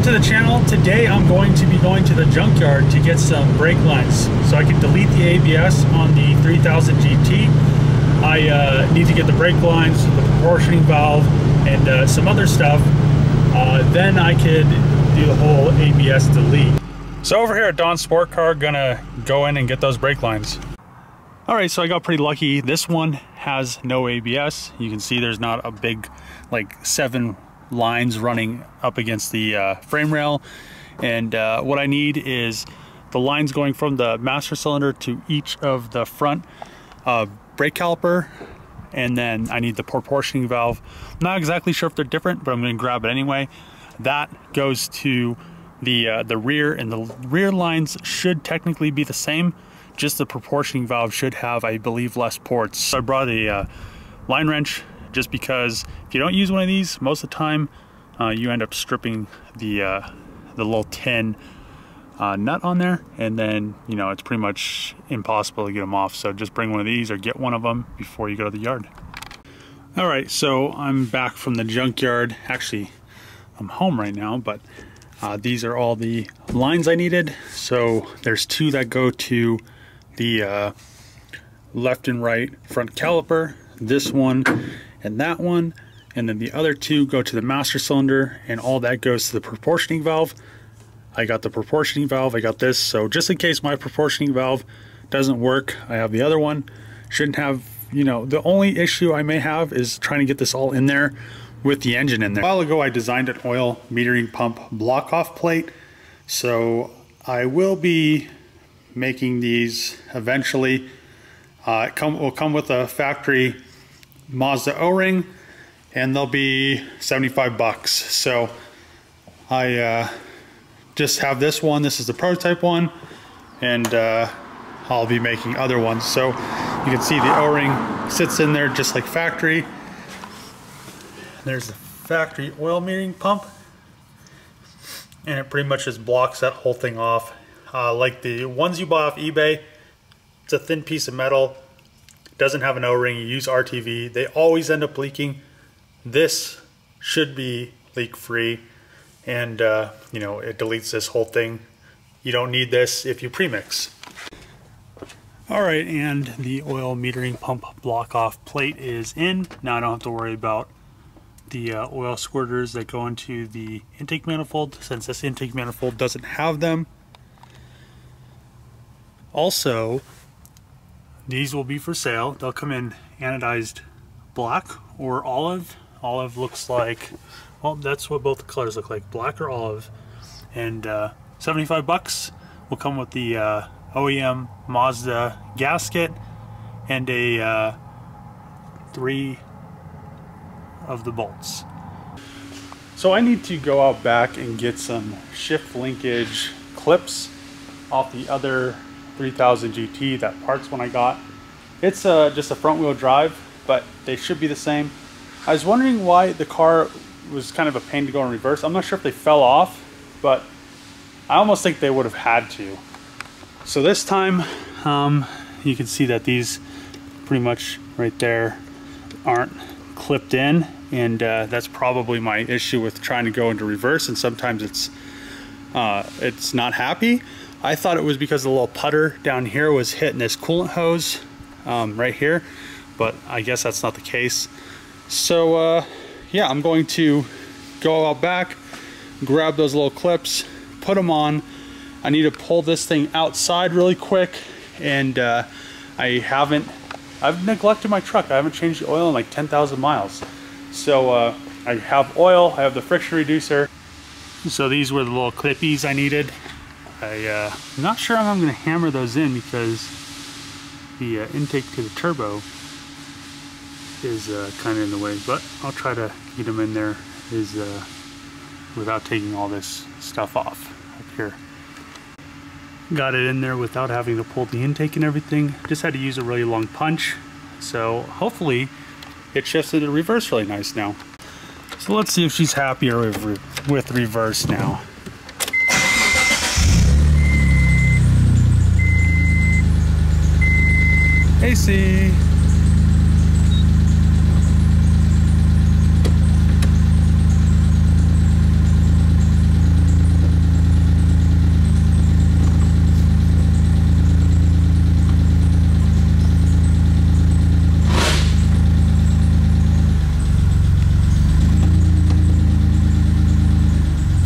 to the channel. Today I'm going to be going to the junkyard to get some brake lines so I can delete the ABS on the 3000 GT. I need to get the brake lines, the proportioning valve, and some other stuff. Then I could do the whole ABS delete. So over here at Don's Sport Car, gonna go in and get those brake lines. All right, so I got pretty lucky. This one has no ABS. You can see there's not a big, like 7 lines running up against the frame rail. And what I need is the lines going from the master cylinder to each of the front brake caliper. And then I need the proportioning valve. I'm not exactly sure if they're different, but I'm gonna grab it anyway. That goes to the rear, and the rear lines should technically be the same. Just the proportioning valve should have, I believe, less ports. So I brought a line wrench just because if you don't use one of these, most of the time you end up stripping the little tin nut on there, and then you know it's pretty much impossible to get them off. So just bring one of these or get one of them before you go to the yard. All right, so I'm back from the junkyard. Actually, I'm home right now, but these are all the lines I needed. So there's 2 that go to the left and right front caliper, this one and that one, and then the other 2 go to the master cylinder, and all that goes to the proportioning valve. I got the proportioning valve, I got this, so just in case my proportioning valve doesn't work, I have the other one. Shouldn't have, you know, the only issue I may have is trying to get this all in there with the engine in there. A while ago I designed an oil metering pump block off plate, so I will be making these eventually. It will come with a factory Mazda O-ring, and they'll be 75 bucks. So I just have this one. This is the prototype one, and I'll be making other ones. So you can see the O-ring sits in there just like factory. There's the factory oil metering pump, and it pretty much just blocks that whole thing off. Like the ones you buy off eBay, it's a thin piece of metal, doesn't have an O-ring, you use RTV, they always end up leaking. This should be leak free, and you know, it deletes this whole thing. You don't need this if you premix. All right, and the oil metering pump block off plate is in. Now I don't have to worry about the oil squirters that go into the intake manifold, since this intake manifold doesn't have them. Also, these will be for sale. They'll come in anodized black or olive. Olive looks like, well, that's what both the colors look like, black or olive. And 75 bucks will come with the OEM Mazda gasket and a 3 of the bolts. So I need to go out back and get some shift linkage clips off the other 3000 GT, that parts one I got. It's just a front wheel drive, but they should be the same. I was wondering why the car was kind of a pain to go in reverse. I'm not sure if they fell off, but I almost think they would have had to. So this time, you can see that these pretty much right there aren't clipped in, and that's probably my issue with trying to go into reverse, and sometimes it's not happy. I thought it was because the little putter down here was hitting this coolant hose right here, but I guess that's not the case. So yeah, I'm going to go out back, grab those little clips, put them on. I need to pull this thing outside really quick, and I've neglected my truck. I haven't changed the oil in like 10,000 miles. So I have oil, I have the friction reducer. So these were the little clippies I needed. I'm not sure how I'm going to hammer those in because the intake to the turbo is kind of in the way, but I'll try to get them in there without taking all this stuff off up here. Got it in there without having to pull the intake and everything. Just had to use a really long punch, so hopefully it shifts into reverse really nice now. So let's see if she's happier with reverse now. AC.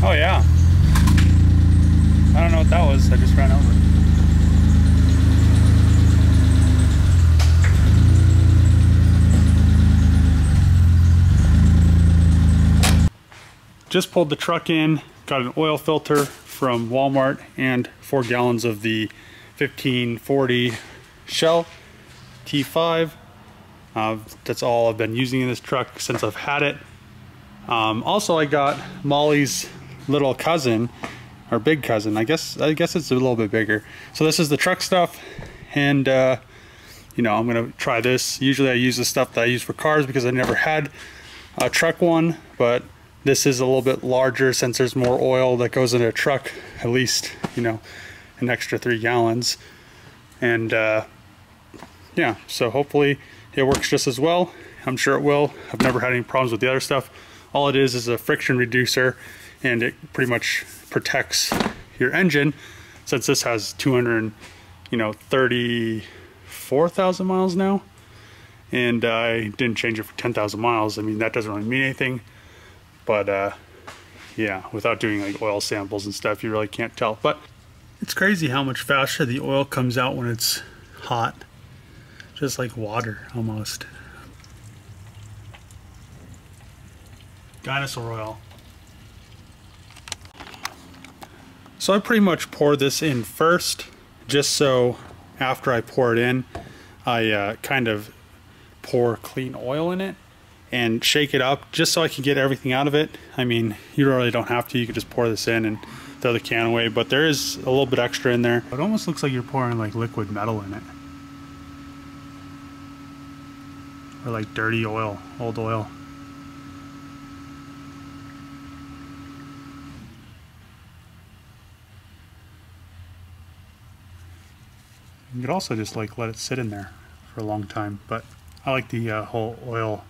Oh yeah. I don't know what that was. I just ran over it. Just pulled the truck in, got an oil filter from Walmart and 4 gallons of the 1540 Shell T5. That's all I've been using in this truck since I've had it. Also, I got Molly's little cousin, or big cousin. I guess it's a little bit bigger. So this is the truck stuff, and you know, I'm gonna try this. Usually I use the stuff that I use for cars because I never had a truck one, but this is a little bit larger since there's more oil that goes in a truck, at least, you know, an extra 3 gallons. And yeah, so hopefully it works just as well. I'm sure it will. I've never had any problems with the other stuff. All it is a friction reducer, and it pretty much protects your engine, since this has 234,000 miles now, and I didn't change it for 10,000 miles. I mean, that doesn't really mean anything, but yeah, without doing like oil samples and stuff, you really can't tell. But it's crazy how much faster the oil comes out when it's hot, just like water almost. Dinosaur oil. So I pretty much pour this in first, just so after I pour it in, I kind of pour clean oil in it and shake it up just so I can get everything out of it. I mean, you really don't have to. You could just pour this in and throw the can away, but there is a little bit extra in there. It almost looks like you're pouring like liquid metal in it, or like dirty oil, old oil. You could also just like let it sit in there for a long time, but I like the whole oil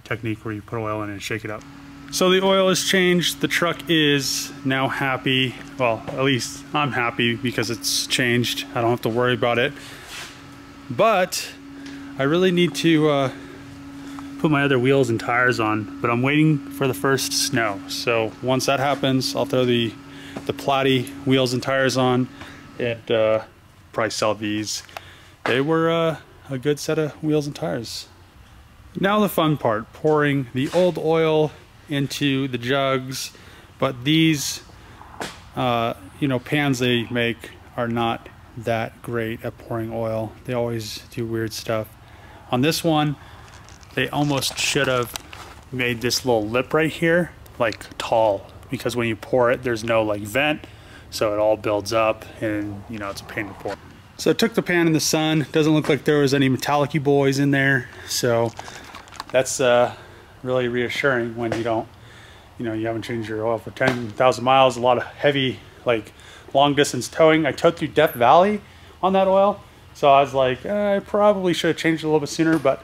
technique where you put oil in and shake it up. So the oil is changed. The truck is now happy. Well, at least I'm happy because it's changed. I don't have to worry about it. But I really need to put my other wheels and tires on, but I'm waiting for the first snow. So once that happens, I'll throw the Platy wheels and tires on, and probably sell these. They were a good set of wheels and tires. Now the fun part, pouring the old oil into the jugs, but these you know, pans they make are not that great at pouring oil. They always do weird stuff. On this one, they almost should have made this little lip right here like tall, because when you pour it, there's no like vent, so it all builds up, and you know, it's a pain to pour. So I took the pan in the sun. Doesn't look like there was any metallic-y boys in there, so that's really reassuring when you don't, you know, you haven't changed your oil for 10,000 miles. A lot of heavy, like long distance towing. I towed through Death Valley on that oil, so I was like, I probably should have changed it a little bit sooner, but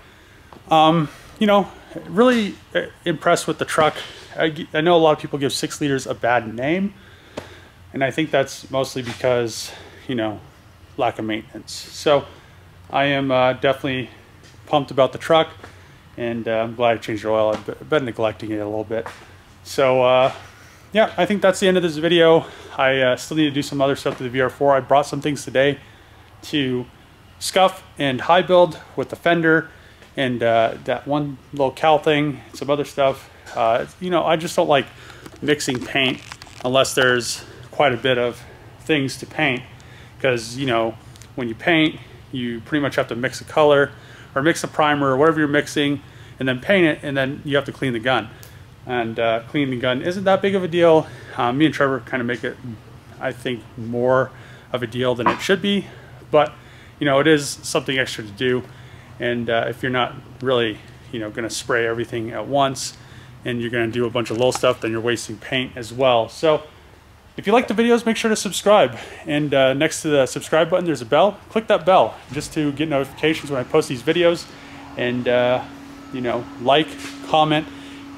you know, really impressed with the truck. I know a lot of people give 6 liters a bad name, and I think that's mostly because, you know, lack of maintenance. So I am definitely pumped about the truck, and I'm glad I changed the oil. I've been neglecting it a little bit. So yeah, I think that's the end of this video. I still need to do some other stuff to the VR4. I brought some things today to scuff and high build with the fender, and that one little cowl thing, some other stuff. You know, I just don't like mixing paint unless there's quite a bit of things to paint, because, you know, when you paint, you pretty much have to mix a color or mix a primer or whatever you're mixing, and then paint it, and then you have to clean the gun. And cleaning the gun isn't that big of a deal. Me and Trevor kind of make it, I think, more of a deal than it should be, but you know, it is something extra to do. And if you're not really, you know, going to spray everything at once, and you're going to do a bunch of little stuff, then you're wasting paint as well. So if you like the videos, make sure to subscribe. And next to the subscribe button, there's a bell. Click that bell just to get notifications when I post these videos. And you know, like, comment,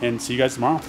and see you guys tomorrow.